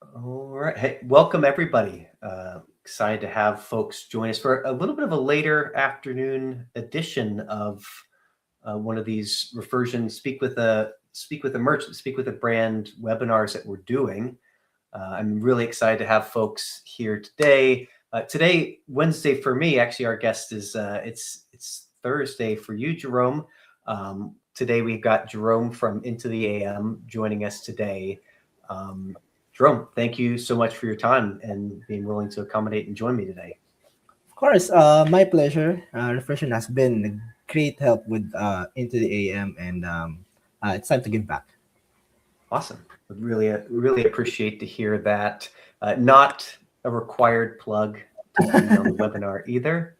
All right. Hey, welcome everybody. Excited to have folks join us for a little bit of a later afternoon edition of one of these reversion speak with a merchant, speak with a brand webinars that we're doing. I'm really excited to have folks here today. Today, Wednesday for me, actually, our guest is it's Thursday for you, Jerome. Today we've got Jerome from Into the AM joining us today. Um, Jerome, thank you so much for your time and being willing to accommodate and join me today. Of course, my pleasure. Refreshing has been a great help with Into the AM, and it's time to give back. Awesome. Would really appreciate to hear that. Not a required plug to be on the webinar either.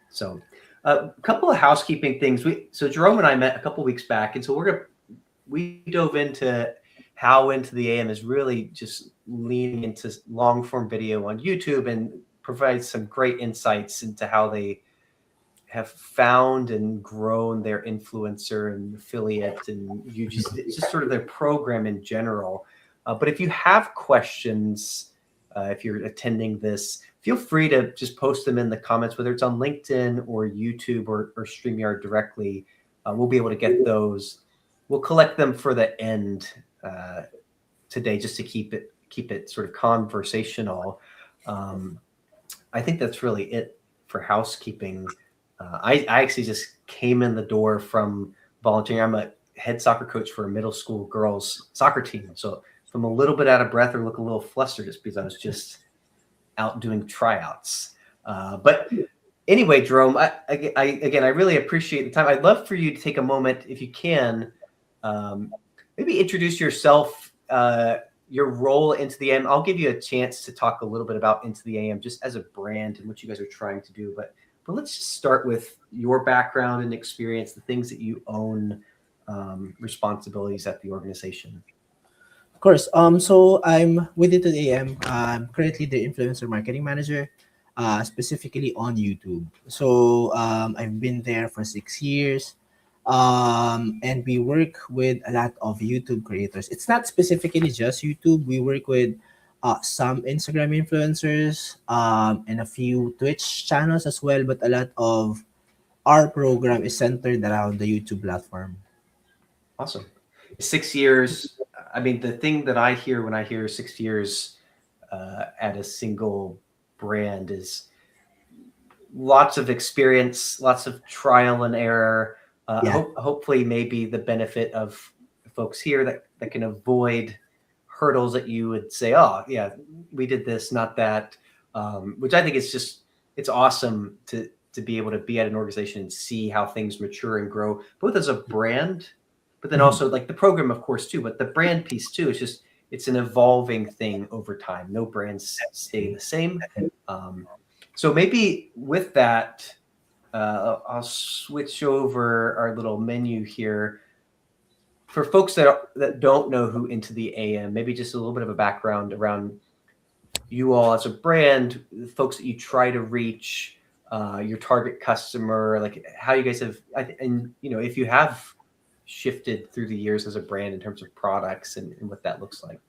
So a couple of housekeeping things. So Jerome and I met a couple weeks back, and so we dove into how Into the AM is really just leaning into long form video on YouTube and provides some great insights into how they have found and grown their influencer and affiliate and it's just sort of their program in general. But if you have questions, if you're attending this, feel free to just post them in the comments, whether it's on LinkedIn or YouTube or StreamYard directly. We'll be able to get those. We'll collect them for the end today, just to keep it sort of conversational. I think that's really it for housekeeping. I actually just came in the door from volunteering. I'm a head soccer coach for a middle school girls soccer team. So if I'm a little bit out of breath or look a little flustered, it's because I was just out doing tryouts. But anyway, Jerome, I really appreciate the time. I'd love for you to take a moment, if you can, maybe introduce yourself, your role Into the AM. I'll give you a chance to talk a little bit about Into the AM just as a brand and what you guys are trying to do. But let's just start with your background and experience, the things that you own, responsibilities at the organization. Of course. So I'm with Into the AM. I'm currently the influencer marketing manager, specifically on YouTube. So I've been there for 6 years. And we work with a lot of YouTube creators. It's not specifically just YouTube. We work with some Instagram influencers, and a few Twitch channels as well. But a lot of our program is centered around the YouTube platform. Awesome. 6 years. I mean, the thing that I hear when I hear 6 years at a single brand is lots of experience, lots of trial and error. Yeah. Hopefully, maybe the benefit of folks here that can avoid hurdles that you would say, oh, yeah, we did this, not that, which I think is just, it's awesome to be able to be at an organization and see how things mature and grow, both as a brand, but then also like the program, of course, too, but the brand piece too. It's an evolving thing over time. No brands stay the same. So maybe with that, I'll switch over our little menu here. For folks that don't know who Into the AM, maybe just a little bit of a background around you all as a brand, the folks that you try to reach, your target customer, like how you guys have, and if you have shifted through the years as a brand in terms of products and what that looks like.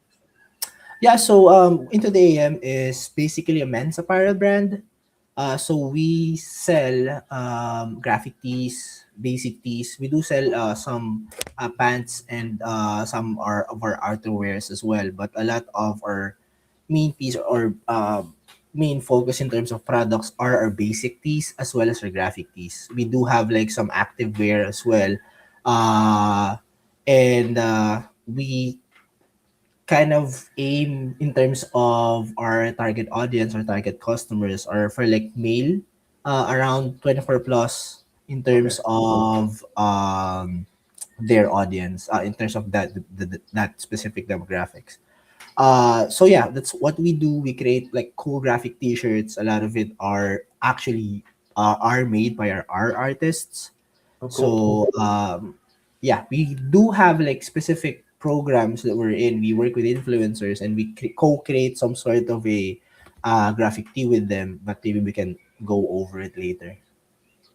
Yeah, so Into the AM is basically a men's apparel brand. So we sell graphic tees, basic tees. We do sell some pants and some of our outerwears as well. But a lot of our main piece or main focus in terms of products are our basic tees as well as our graphic tees. We do have like some active wear as well. Uh, and we kind of aim in terms of our target audience or target customers are for like male, around 24 plus in Okay. terms of their audience, in terms of that specific demographics. So yeah, that's what we do. We create like cool graphic t-shirts. A lot of it are actually are made by our artists. Oh, cool. So yeah, we do have like specific programs that we're in. We work with influencers and we co-create some sort of a graphic tee with them, but maybe we can go over it later.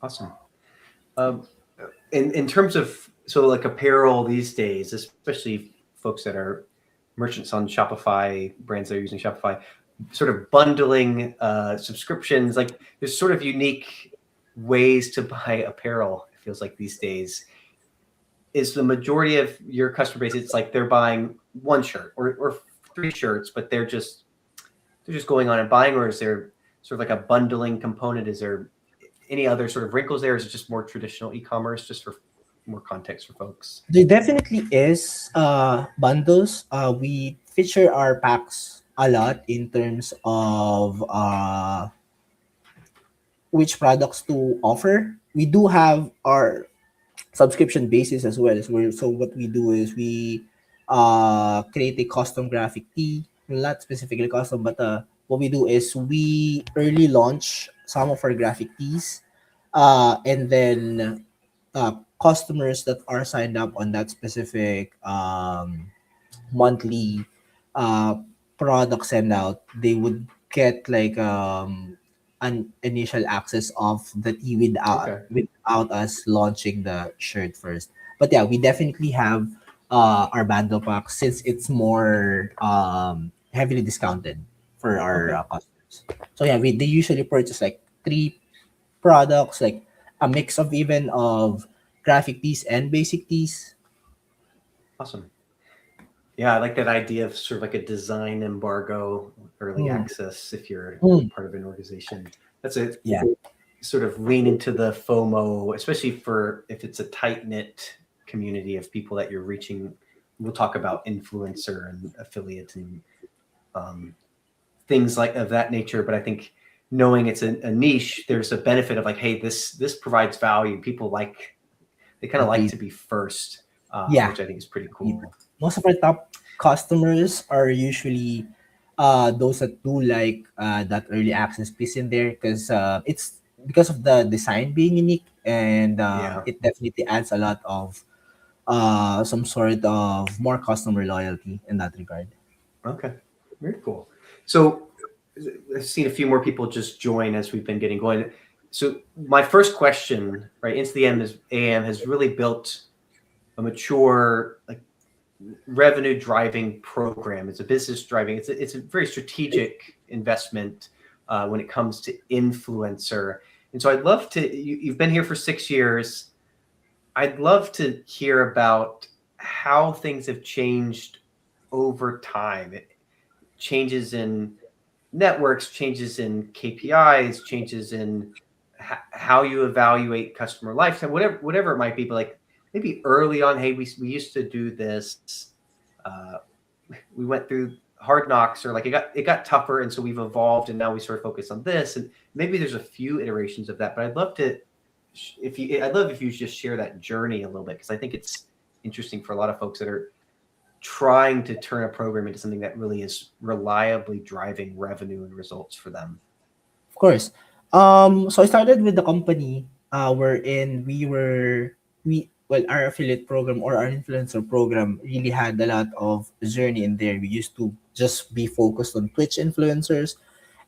Awesome. Um, in terms of, so like apparel these days, especially folks that are merchants on Shopify, brands that are using Shopify, sort of bundling subscriptions. Like there's sort of unique ways to buy apparel. It feels like these days. Is the majority of your customer base? It's like they're buying one shirt or three shirts, but they're just going on and buying, or is there sort of like a bundling component? Is there any other sort of wrinkles there? Is it just more traditional e-commerce, just for more context for folks? There definitely is bundles. We feature our packs a lot in terms of which products to offer. We do have our subscription basis as well. So what we do is we create a custom graphic tee. Well, not specifically custom, but what we do is we early launch some of our graphic tees, and then customers that are signed up on that specific monthly uh, product send out, they would get like an initial access of the tea Okay. without us launching the shirt first. But yeah, we definitely have our bundle pack since it's more heavily discounted for our Okay. customers. So yeah, they usually purchase like three products, like a mix of even of graphic tees and basic tees. Awesome. Yeah, I like that idea of sort of like a design embargo, early Mm, access if you're mm, part of an organization. That's a yeah. sort of lean into the FOMO, especially for if it's a tight knit community of people that you're reaching. We'll talk about influencer and affiliate and um, things like of that nature. But I think knowing it's a niche, there's a benefit of like, hey, this provides value. People like they kind of like Agreed. to be first, Yeah. which I think is pretty Agreed. cool. Most of our top customers are usually those that do like that early access piece in there because it's because of the design being unique, and Yeah. it definitely adds a lot of some sort of more customer loyalty in that regard. Okay. Very cool. So I've seen a few more people just join as we've been getting going. So my first question, right, into the AM has really built a mature, like revenue driving program. It's a business driving. It's a very strategic investment when it comes to influencer. And so I'd love to. You've been here for 6 years. I'd love to hear about how things have changed over time. Changes in networks, changes in KPIs, changes in how you evaluate customer lifetime, whatever it might be. But like maybe early on, hey, we used to do this. Uh, we went through hard knocks, or like it got tougher, and so we've evolved, and now we sort of focus on this. And maybe there's a few iterations of that. But I'd love if you just share that journey a little bit, because I think it's interesting for a lot of folks that are trying to turn a program into something that really is reliably driving revenue and results for them. Of course. So I started with the company wherein we well, our affiliate program or our influencer program really had a lot of journey in there. We used to just be focused on Twitch influencers,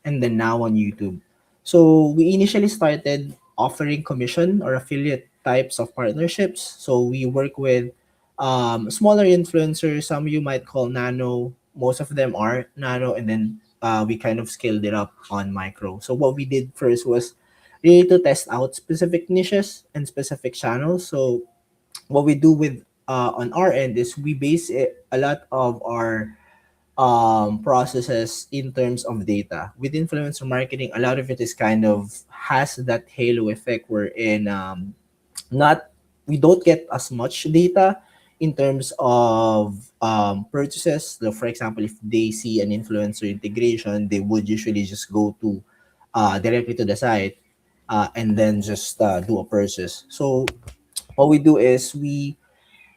and then now on YouTube. So we initially started offering commission or affiliate types of partnerships. So we work with smaller influencers, some you might call nano. Most of them are nano, and then we kind of scaled it up on micro. So what we did first was really to test out specific niches and specific channels. So what we do with on our end is we base a lot of our processes in terms of data. With influencer marketing, a lot of it is kind of has that halo effect wherein not we don't get as much data in terms of purchases. So for example, if they see an influencer integration, they would usually just go to directly to the site and then just do a purchase. So what we do is we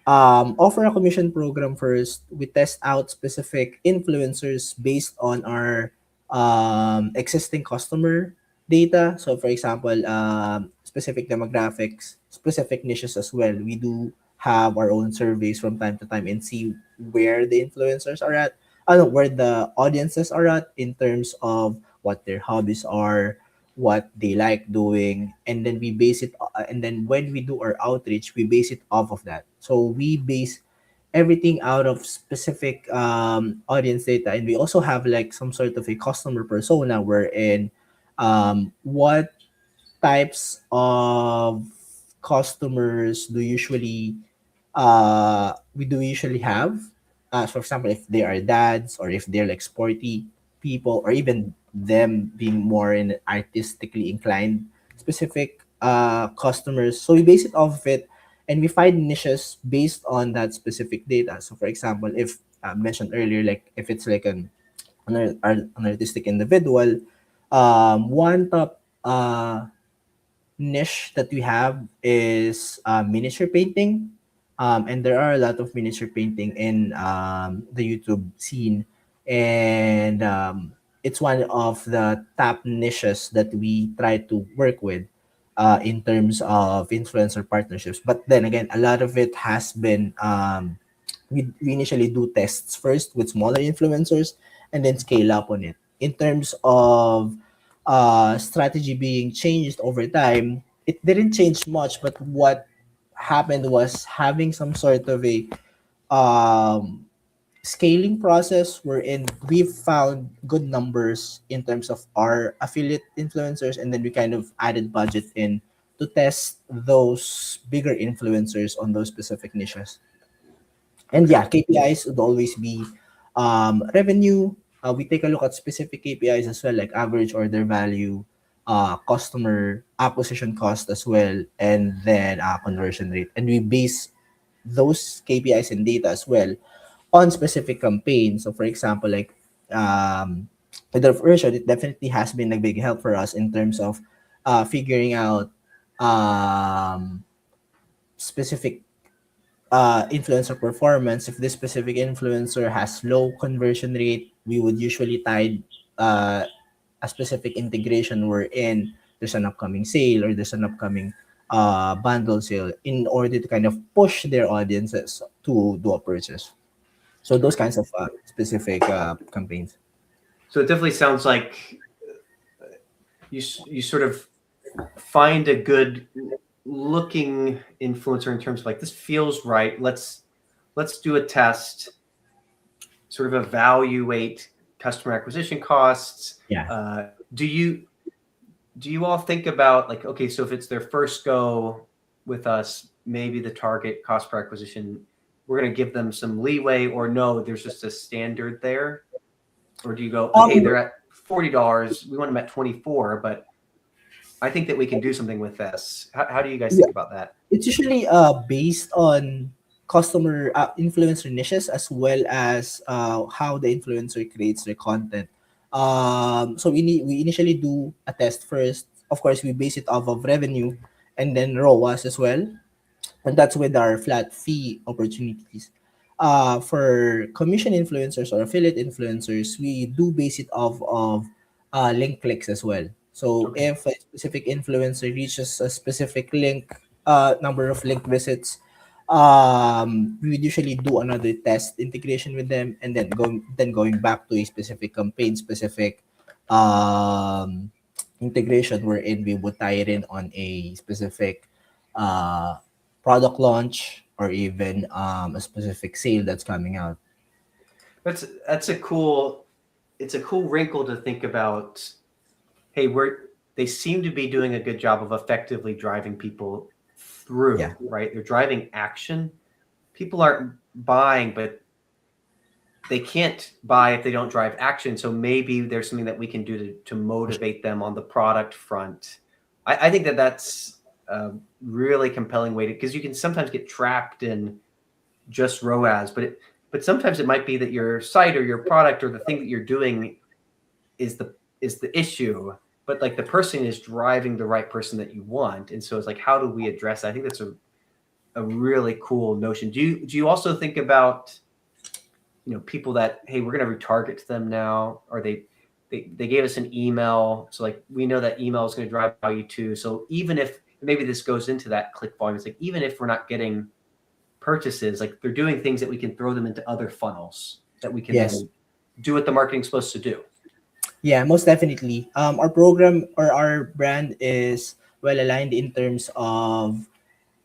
offer a commission program first. We test out specific influencers based on our existing customer data. So, for example, specific demographics, specific niches as well. We do have our own surveys from time to time and see where the influencers are at, where the audiences are at in terms of what their hobbies are, what they like doing, and then we base it and then when we do our outreach we base it off of that. So we base everything out of specific audience data, and we also have like some sort of a customer persona wherein what types of customers do usually we do usually have. For example, if they are dads or if they're like sporty people or even them being more in artistically inclined specific customers. So we base it off of it and we find niches based on that specific data. So for example, if mentioned earlier, like if it's like an artistic individual, one top niche that we have is miniature painting. And there are a lot of miniature painting in the YouTube scene. And it's one of the top niches that we try to work with in terms of influencer partnerships. But then again, a lot of it has been, we initially do tests first with smaller influencers and then scale up on it. In terms of strategy being changed over time, it didn't change much, but what happened was having some sort of a um, scaling process wherein we found good numbers in terms of our affiliate influencers, and then we kind of added budget in to test those bigger influencers on those specific niches. And Okay. yeah, KPIs would always be revenue. We take a look at specific KPIs as well, like average order value, customer acquisition cost as well, and then conversion rate. And we base those KPIs and data as well on specific campaigns. So, for example, like with the version, it definitely has been a big help for us in terms of figuring out specific influencer performance. If this specific influencer has low conversion rate, we would usually tie uh, a specific integration wherein there's an upcoming sale or there's an upcoming bundle sale in order to kind of push their audiences to do a purchase. So those kinds of specific campaigns. So it definitely sounds like you sort of find a good looking influencer in terms of like this feels right. Let's do a test, sort of evaluate customer acquisition costs. Yeah. Do you all think about like, okay, so if it's their first go with us, maybe the target cost per acquisition, we're going to give them some leeway, or no, there's just a standard there? Or do you go, hey, they're at $40, we want them at 24, but I think that we can do something with this. How do you guys think about that? It's usually based on customer influencer niches as well as how the influencer creates their content. So we initially do a test first. Of course, we base it off of revenue and then ROAS as well, and that's with our flat fee opportunities. For commission influencers or affiliate influencers, we do base it off of link clicks as well. So Okay. if a specific influencer reaches a specific link, number of link visits, we would usually do another test integration with them, and then going back to a specific campaign, specific um, integration wherein we would tie it in on a specific uh, product launch or even a specific sale that's coming out. That's a cool, it's a cool wrinkle to think about. Hey, they seem to be doing a good job of effectively driving people Yeah. through, right? They're driving action. People aren't buying, but they can't buy if they don't drive action. So maybe there's something that we can do to motivate them on the product front. I think that that's a really compelling way to, because you can sometimes get trapped in just ROAS, but sometimes it might be that your site or your product or the thing that you're doing is the issue, but like the person is driving the right person that you want. And so it's like, how do we address that? I think that's a really cool notion. Do you also think about, people that, hey, we're going to retarget them now, or they gave us an email, so like we know that email is going to drive value too. So even if maybe this goes into that click volume, it's like even if we're not getting purchases, like they're doing things that we can throw them into other funnels that we can Yes. then do what the marketing's supposed to do. Yeah, most definitely. Our program or our brand is well aligned in terms of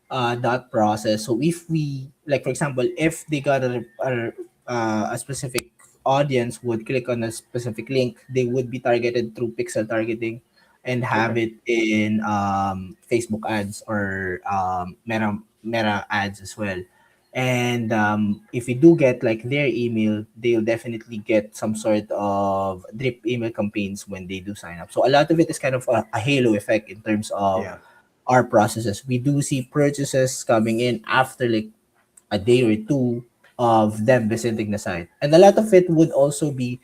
that process. So if we, like for example, if they got a specific audience would click on a specific link, they would be targeted through pixel targeting and have Okay. it in Facebook ads or Meta ads as well. And if we do get like their email, they'll definitely get some sort of drip email campaigns when they do sign up. So a lot of it is kind of a halo effect in terms of Yeah. our processes. We do see purchases coming in after like a day or two of them visiting the site. And a lot of it would also be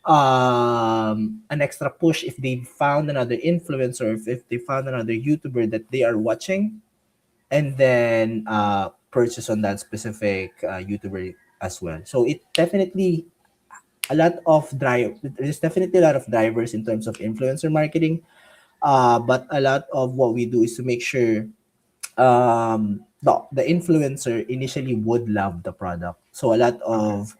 an extra push if they found another influencer, if they found another YouTuber that they are watching, and then purchase on that specific YouTuber as well. So it definitely a lot of drive. There's definitely a lot of drivers in terms of influencer marketing. But a lot of what we do is to make sure the influencer initially would love the product. So a lot Okay. of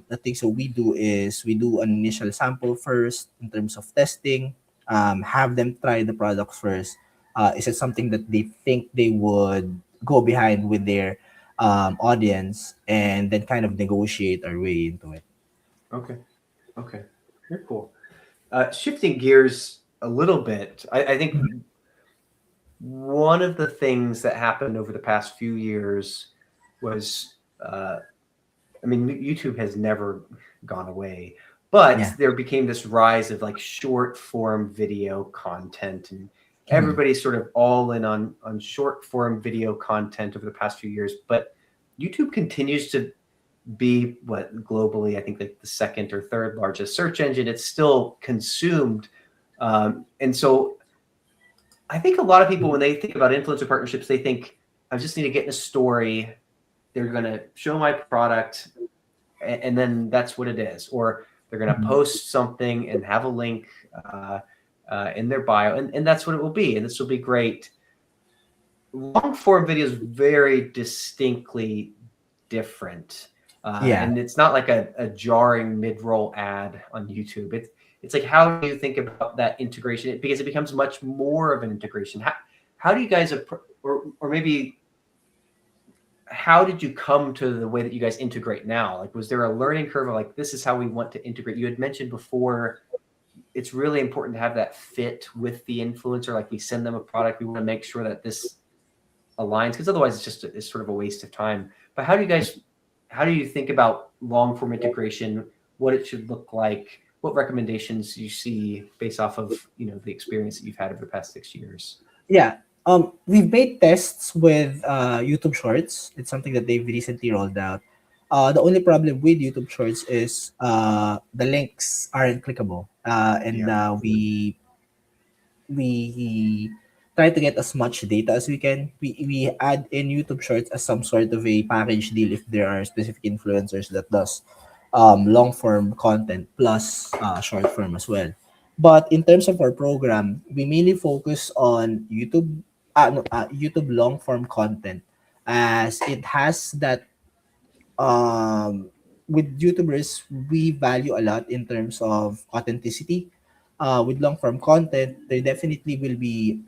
the things that we do is we do an initial sample first in terms of testing, have them try the product first. Is it something that they think they would go behind with their audience, and then kind of negotiate our way into it. Okay. Okay. Very cool. Shifting gears a little bit, I think one of the things that happened over the past few years was, uh, I mean, YouTube has never gone away, but Yeah. there became this rise of like short form video content, and Mhm. everybody's sort of all in on short form video content over the past few years. But YouTube continues to be what globally I think like the second or third largest search engine. It's still consumed, and so I think a lot of people when they think about influencer partnerships, they think I just need to get in a story. They're going to show my product, and then that's what it is. Or they're going to Mhm. post something and have a link in their bio, and that's what it will be. And this will be great. Long form video is very distinctly different. Yeah. And it's not like a jarring mid-roll ad on YouTube. It's like, how do you think about that integration? Because it becomes much more of an integration. How do you guys, or maybe how did you come to the way that you guys integrate now? Like, was there a learning curve of like, this is how we want to integrate? You had mentioned before, it's really important to have that fit with the influencer. Like, we send them a product, we want to make sure that this aligns, because otherwise it's sort of a waste of time. But how do you think about long form integration, what it should look like, what recommendations you see based off of the experience that you've had over the past 6 years? Yeah. We've made tests with YouTube Shorts. It's something that they've recently rolled out. The only problem with YouTube Shorts is the links aren't clickable, and Yeah. we try to get as much data as we can. We add in YouTube Shorts as some sort of a package deal if there are specific influencers that does long form content plus short form as well. But in terms of our program, we mainly focus on YouTube long form content, as it has that with YouTubers, we value a lot in terms of authenticity. With long form content, there definitely will be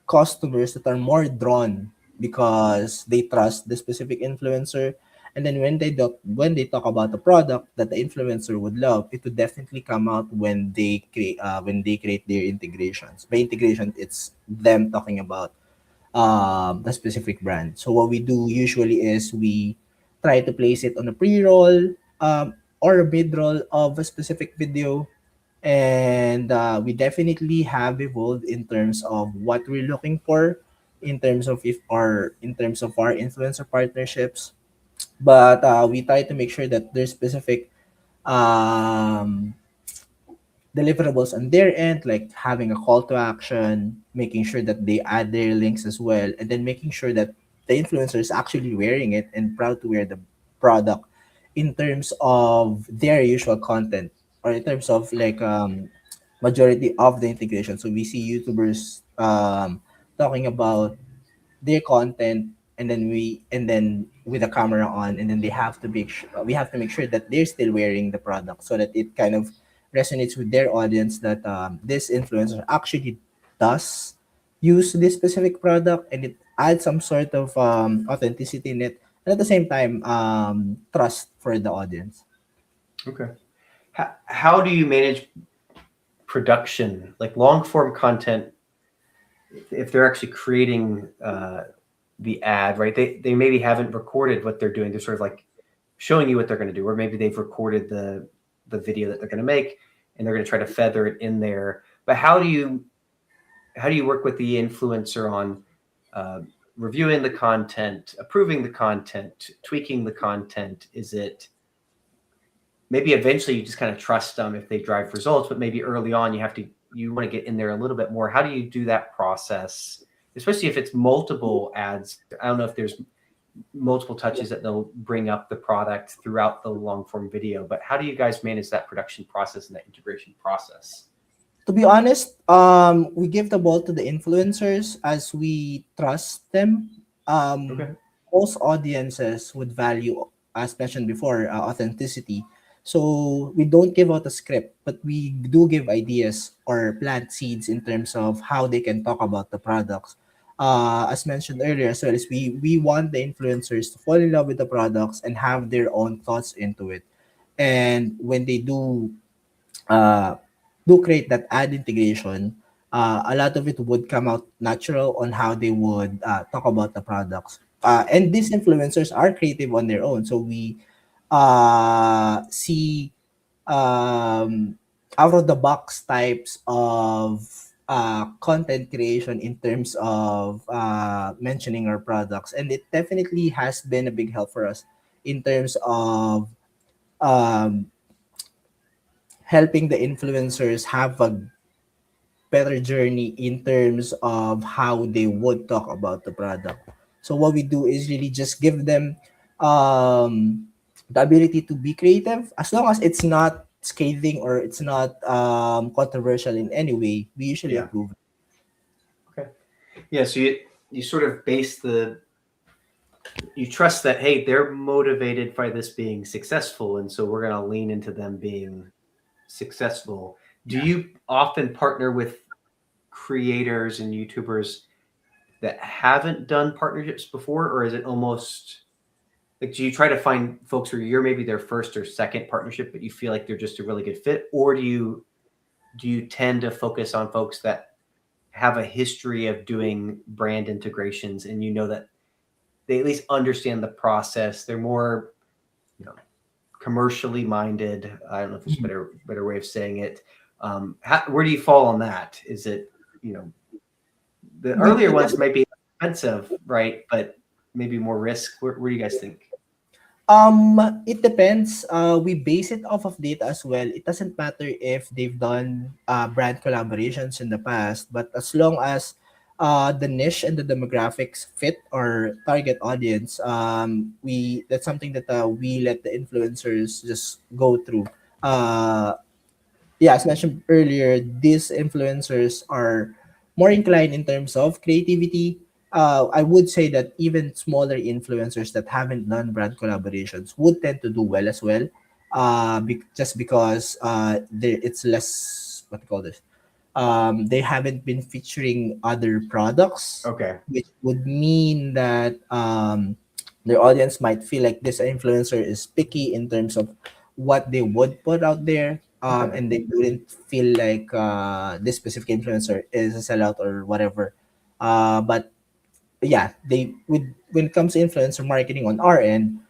customers that are more drawn because they trust the specific influencer. And then when they talk about the product that the influencer would love, it would definitely come out when they create their integrations. By integration, it's them talking about the specific brand. So what we do usually is we try to place it on a pre-roll or a mid-roll of a specific video. And we definitely have evolved in terms of what we're looking for in terms of our influencer partnerships. But we try to make sure that there's specific um, deliverables on their end, like having a call to action, making sure that they add their links as well, and then making sure that the influencer is actually wearing it and proud to wear the product in terms of their usual content, or in terms of like majority of the integration. So we see YouTubers talking about their content, and then with the camera on, and then we have to make sure that they're still wearing the product so that it kind of resonates with their audience that this influencer actually does use this specific product, and it adds some sort of authenticity in it, and at the same time, trust for the audience. Okay. How do you manage production, like long form content, if they're actually creating the ad, right? They maybe haven't recorded what they're doing. They're sort of like showing you what they're going to do, or maybe they've recorded the video that they're going to make, and they're going to try to feather it in there. But how do you work with the influencer on reviewing the content, approving the content, tweaking the content? Is it maybe eventually you just kind of trust them if they drive results, but maybe early on you want to get in there a little bit more? How do you do that process, especially if it's multiple ads? I don't know if there's multiple touches that they'll bring up the product throughout the long form video, but how do you guys manage that production process and that integration process? To be honest, we give the ball to the influencers as we trust them. Okay. Most audiences would value, as mentioned before, authenticity. So we don't give out a script, but we do give ideas or plant seeds in terms of how they can talk about the products. As mentioned earlier, as well as we want the influencers to fall in love with the products and have their own thoughts into it. And when they uh, do create that ad integration, a lot of it would come out natural on how they would talk about the products. And these influencers are creative on their own. So we see um, out of the box types of content creation in terms of mentioning our products. And it definitely has been a big help for us in terms of um, helping the influencers have a better journey in terms of how they would talk about the product. So what we do is really just give them the ability to be creative, as long as it's not scathing or it's not controversial in any way. We usually Yeah. approve. Okay. Yeah. So you sort of you trust that, hey, they're motivated by this being successful, and so we're going to lean into them being successful. Do you often partner with creators and YouTubers that haven't done partnerships before, or is it almost like, do you try to find folks where you're maybe their first or second partnership, but you feel like they're just a really good fit, or do you tend to focus on folks that have a history of doing brand integrations, and you know that they at least understand the process? They're more, you know, commercially minded. I don't know if there's a better way of saying it. Where do you fall on that? Is it, you know, the earlier ones might be expensive, right? But maybe more risk. Where do you guys think? It depends. We base it off of data as well. It doesn't matter if they've done brand collaborations in the past, but as long as the niche and the demographics fit our target audience, we that's something that we let the influencers just go through. Uh, yeah, as mentioned earlier, these influencers are more inclined in terms of creativity. I would say that even smaller influencers that haven't done brand collaborations would tend to do well as well. Just because it's less, what do you call this? They haven't been featuring other products, Okay. which would mean that their audience might feel like this influencer is picky in terms of what they would put out there, Okay. and they wouldn't feel like this specific influencer is a sellout or whatever. But yeah, they with when it comes to influencer marketing on our end,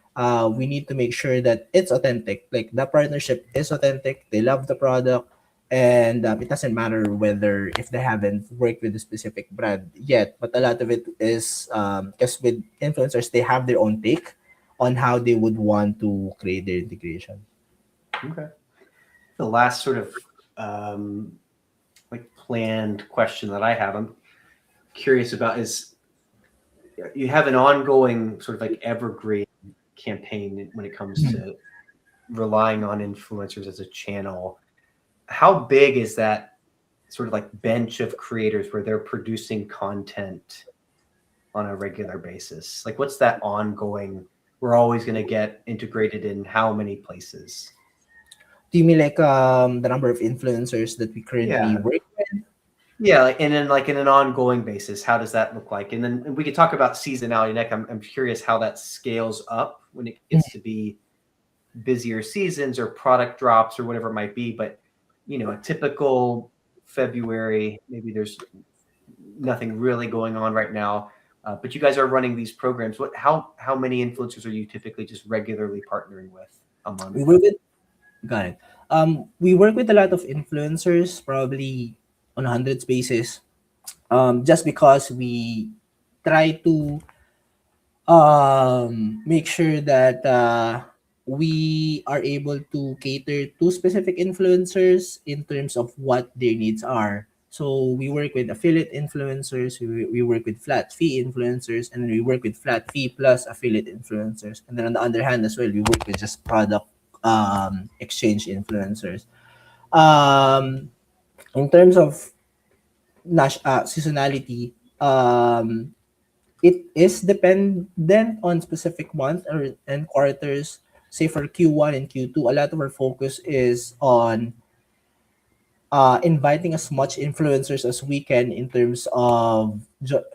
we need to make sure that it's authentic. Like the partnership is authentic. They love the product, and it doesn't matter whether if they haven't worked with a specific brand yet. But a lot of it is because with influencers, they have their own take on how they would want to create their integration. Okay. The last sort of like planned question that I have, I'm curious about, is you have an ongoing sort of like evergreen campaign when it comes to relying on influencers as a channel. How big is that sort of like bench of creators where they're producing content on a regular basis? Like, what's that ongoing? We're always going to get integrated in how many places? Do you mean like the number of influencers that we currently Yeah. work with? Yeah, and then like in an ongoing basis, how does that look like? And then we could talk about seasonality next. I'm curious how that scales up when it gets to be busier seasons or product drops or whatever it might be. But a typical February, maybe there's nothing really going on right now. But you guys are running these programs. How many influencers are you typically just regularly partnering with a month? We work with got it. We work with a lot of influencers, probably on hundreds basis. Just because we try to make sure that we are able to cater to specific influencers in terms of what their needs are. So we work with affiliate influencers, we work with flat fee influencers, and then we work with flat fee plus affiliate influencers. And then on the other hand as well, we work with just product exchange influencers. Um, in terms of seasonality, it is dependent on specific month or and quarters. Say for Q1 and Q2, a lot of our focus is on inviting as much influencers as we can in terms of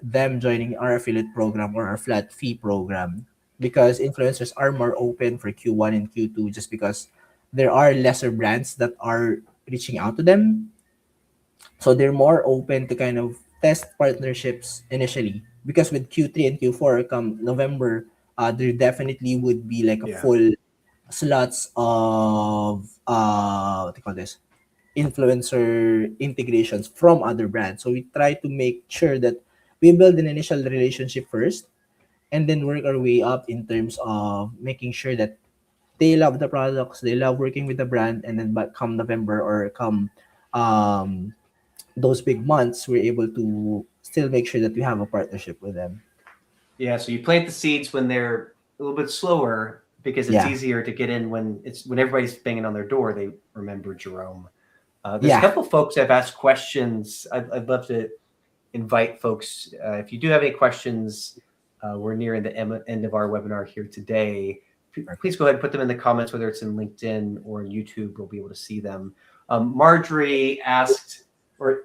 them joining our affiliate program or our flat fee program, because influencers are more open for Q1 and Q2 just because there are lesser brands that are reaching out to them, so they're more open to kind of test partnerships initially. Because with Q3 and Q4 come November, there definitely would be like a Yeah. full slots of what do you call this, influencer integrations from other brands. So we try to make sure that we build an initial relationship first and then work our way up in terms of making sure that they love the products, they love working with the brand, and then but come November or come um those big months, we're able to still make sure that we have a partnership with them. Yeah, so you plant the seeds when they're a little bit slower because it's Yeah. easier to get in when everybody's banging on their door. They remember Jerome. There's a Yeah. couple folks that have asked questions. I'd love to invite folks. If you do have any questions, we're nearing the end of our webinar here today. Please go ahead and put them in the comments, whether it's in LinkedIn or in YouTube. We'll be able to see them. Marjorie asked, or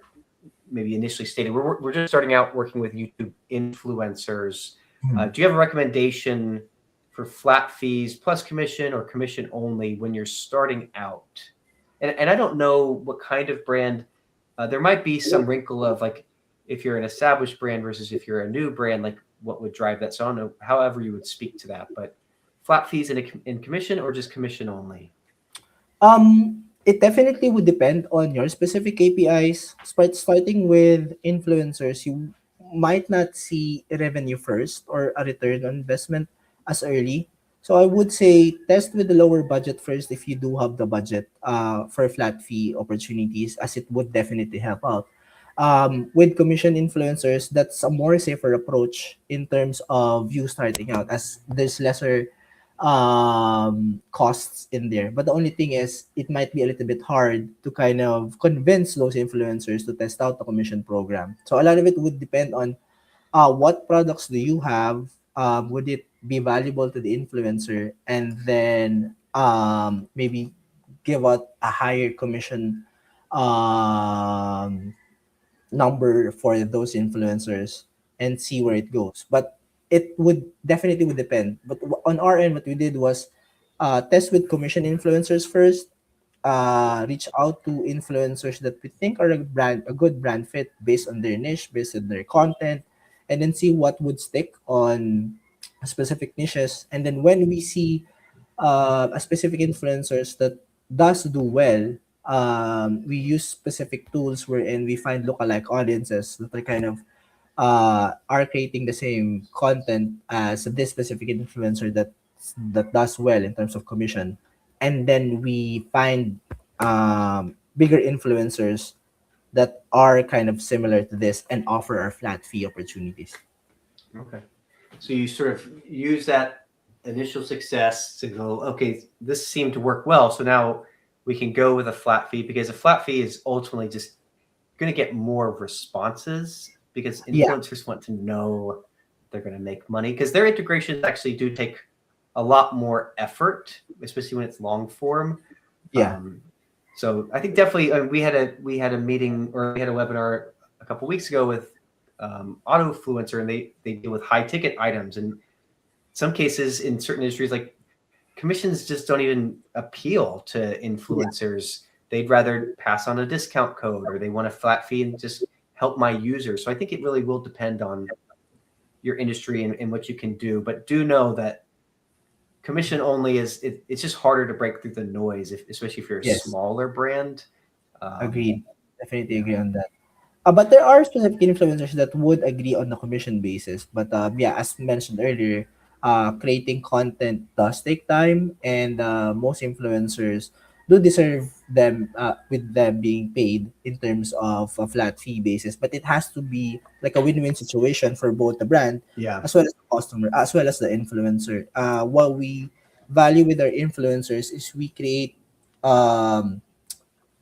maybe initially stated, we're just starting out working with YouTube influencers. Do you have a recommendation for flat fees plus commission or commission only when you're starting out? And I don't know what kind of brand. There might be some wrinkle of like if you're an established brand versus if you're a new brand, like what would drive that. So I don't know, however you would speak to that, but flat fees in commission or just commission only? It definitely would depend on your specific KPIs. Starting with influencers, you might not see revenue first or a return on investment as early. So I would say test with the lower budget first if you do have the budget for flat fee opportunities, as it would definitely help out. With commission influencers, that's a more safer approach in terms of you starting out, as there's lesser costs in there. But the only thing is it might be a little bit hard to kind of convince those influencers to test out the commission program. So a lot of it would depend on what products do you have, would it be valuable to the influencer, and then maybe give out a higher commission um number for those influencers and see where it goes. But it would definitely would depend. But on our end, what we did was test with commission influencers first. Reach out to influencers that we think are a good brand fit based on their niche, based on their content, and then see what would stick on specific niches. And then when we see a specific influencers that does do well, we use specific tools wherein we find lookalike audiences that are kind of are creating the same content as this specific influencer that does well in terms of commission, and then we find bigger influencers that are kind of similar to this and offer our flat fee opportunities. Okay. So you sort of use that initial success to go, okay, this seemed to work well. So now we can go with a flat fee, because a flat fee is ultimately just going to get more responses because Yeah, influencers want to know they're going to make money, because their integrations actually do take a lot more effort, especially when it's long form. yeah. So I think definitely we had a meeting, or we had a webinar a couple weeks ago with Autofluencer, and they deal with high ticket items. And some cases in certain industries, like commissions just don't even appeal to influencers. They'd rather pass on a discount code, or they want a flat fee and just help my users. So I think it really will depend on your industry and what you can do. But do know that commission only it's just harder to break through the noise, especially if you're a Yes, smaller brand. agreed. Definitely Yeah. agree on that. But there are specific influencers that would agree on the commission basis. But yeah, as mentioned earlier, creating content does take time, and most influencers do deserve them with them being paid in terms of a flat fee basis. But it has to be like a win-win situation for both the brand Yeah. as well as the customer, as well as the influencer. What we value with our influencers is we create um,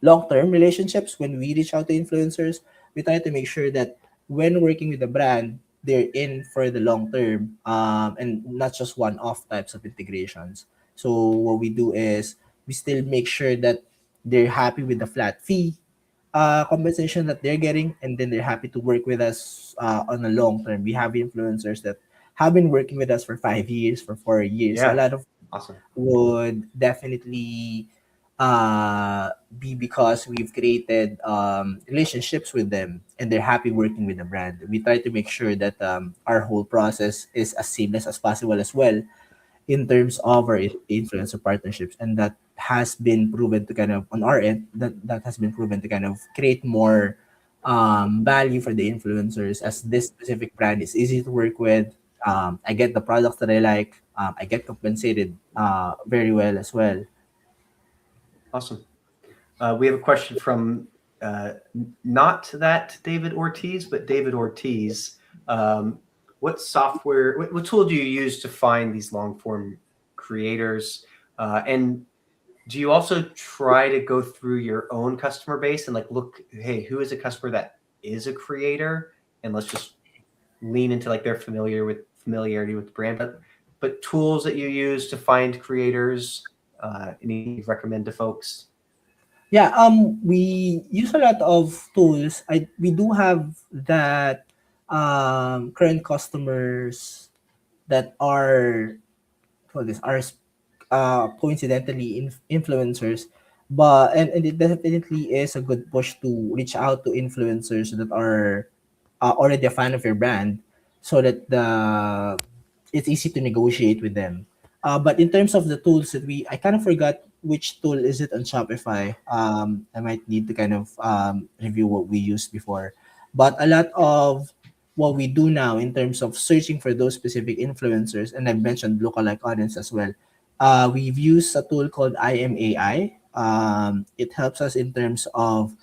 long-term relationships. When we reach out to influencers, we try to make sure that when working with the brand, they're in for the long term, and not just one-off types of integrations. So what we do is we still make sure that they're happy with the flat fee compensation that they're getting, and then they're happy to work with us on the long term. We have influencers that have been working with us for 5 years, for 4 years. So a Yeah. lot of Awesome. would definitely be because we've created relationships with them, and they're happy working with the brand. We try to make sure that our whole process is as seamless as possible as well in terms of our influencer partnerships, and that has been proven to kind of on our end, that has been proven to kind of create more value for the influencers, as this specific brand is easy to work with. I get the products that I like. I get compensated very well as well. Awesome. We have a question from not that David Ortiz, but David Ortiz. What software, what tool do you use to find these long form creators? And do you also try to go through your own customer base and like look, hey, who is a customer that is a creator? And let's just lean into like their familiarity with the brand. But tools that you use to find creators, any you recommend to folks? Yeah, we use a lot of tools. We do have that current customers that are for this are coincidentally influencers, and it definitely is a good push to reach out to influencers that are already a fan of your brand, so that it's easy to negotiate with them. But in terms of the tools that I kind of forgot which tool is it on Shopify. I might need to kind of review what we used before. But a lot of what we do now in terms of searching for those specific influencers, and I've mentioned lookalike audience as well. We've used a tool called IMAI. It helps us in terms of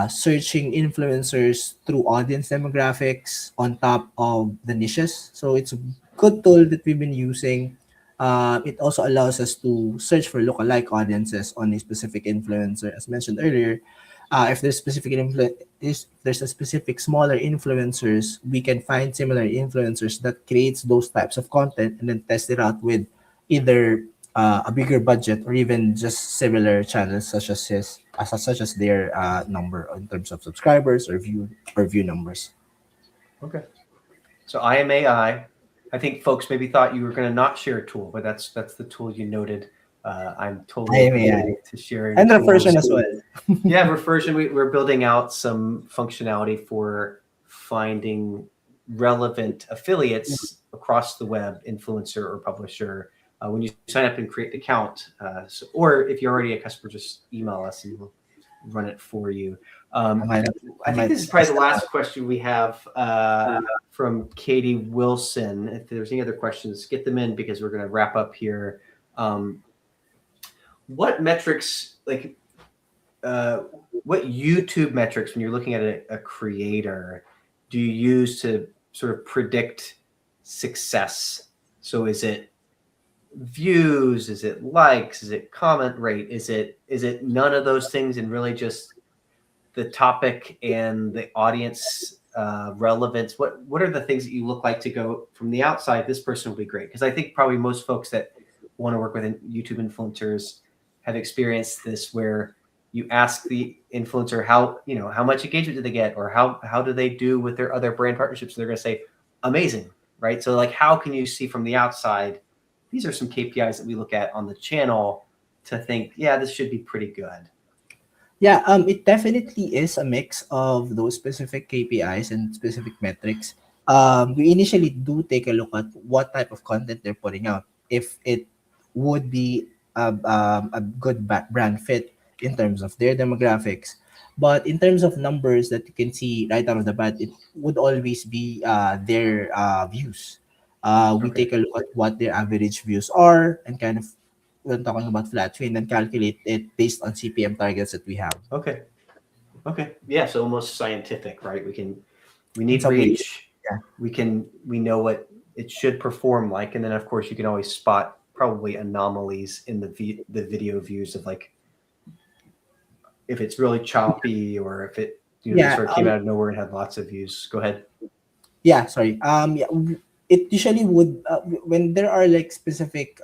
searching influencers through audience demographics on top of the niches. So it's a good tool that we've been using. It also allows us to search for lookalike audiences on a specific influencer. As mentioned earlier, if there's if there's a specific smaller influencers, we can find similar influencers that creates those types of content and then test it out with either a bigger budget or even just similar channels such as their number in terms of subscribers or view numbers. Okay. So IMAI, I think folks maybe thought you were going to not share a tool, but that's the tool you noted. I'm totally IMAI open to sharing and tools. Reversion as well. Yeah, Reversion, we're building out some functionality for finding relevant affiliates across the web, influencer or publisher. When you sign up and create an account, or if you're already a customer, just email us and we'll run it for you. I might I think this is probably the last question we have from Katie Wilson. If there's any other questions, get them in because we're going to wrap up here. What metrics, like what YouTube metrics, when you're looking at a creator, do you use to sort of predict success? So is it views? Is it likes? Is it comment rate? Is it none of those things and really just the topic and the audience relevance? What are the things that you look like to go from the outside? This person will be great, because I think probably most folks that want to work with YouTube influencers have experienced this, where you ask the influencer how, how much engagement did they get, or how do they do with their other brand partnerships? They're going to say amazing, right? So like, how can you see from the outside, these are some KPIs that we look at on the channel to think, yeah, this should be pretty good. Yeah, it definitely is a mix of those specific KPIs and specific metrics. We initially do take a look at what type of content they're putting out, if it would be a good brand fit in terms of their demographics. But in terms of numbers that you can see right out of the bat, it would always be their views. We Okay. take a look at what their average views are and kind of when talking about flat fee and then calculate it based on CPM targets that we have. Okay. Okay. Yeah. So almost scientific, right? We In need some ways, reach. yeah. We know what it should perform like. And then of course you can always spot probably anomalies in the video views of like, if it's really choppy, or if it, they Yeah, sort of came out of nowhere and had lots of views. Go ahead. yeah, sorry. Yeah, it usually would when there are like specific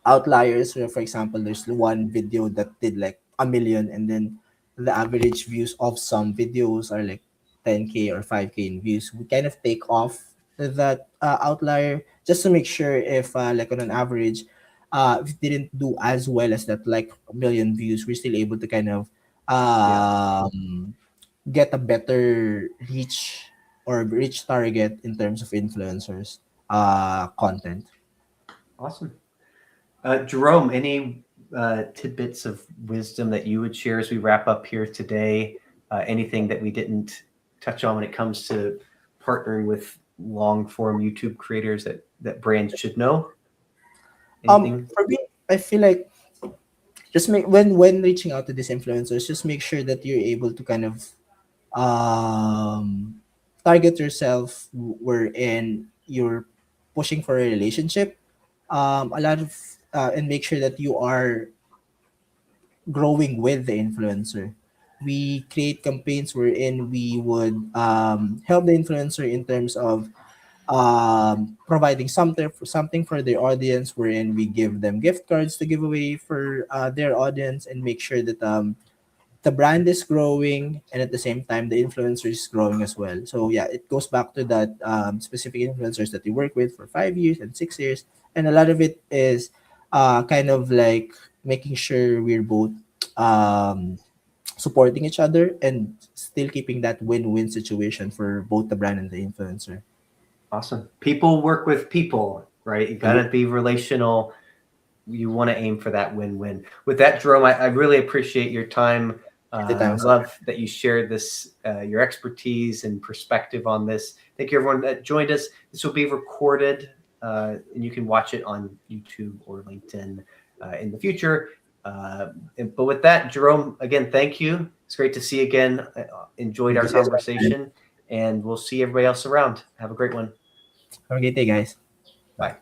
outliers. For example, there's the one video that did like a million, and then the average views of some videos are like 10K or 5K in views. We kind of take off that outlier just to make sure if like on an average, if it didn't do as well as that like a million views, we're still able to kind of Yeah. get a better reach or reach target in terms of influencers content. Awesome. Jerome, any tidbits of wisdom that you would share as we wrap up here today? Anything that we didn't touch on when it comes to partnering with long form YouTube creators that brands should know? Anything? For me, I feel like just make when reaching out to these influencers, just make sure that you're able to kind of um target yourself wherein you're pushing for a relationship. A lot of and make sure that you are growing with the influencer. We create campaigns wherein we would help the influencer in terms of providing something for their audience, wherein we give them gift cards to give away for their audience and make sure that the brand is growing and at the same time the influencer is growing as well. So yeah, it goes back to that specific influencers that you work with for 5 years and 6 years, and a lot of it is kind of like making sure we're both um, supporting each other and still keeping that win-win situation for both the brand and the influencer. Awesome. People work with people, right? You got Yeah, to be relational. You want to aim for that win-win. With that, Jerome, I really appreciate your time. the time is Love that you shared this, your expertise and perspective on this. Thank you, everyone that joined us. This will be recorded, and you can watch it on YouTube or LinkedIn in the future. But with that, Jerome, again, thank you. It's great to see you again. Enjoyed our conversation, and we'll see everybody else around. Have a great one. Have a great day, guys. Bye.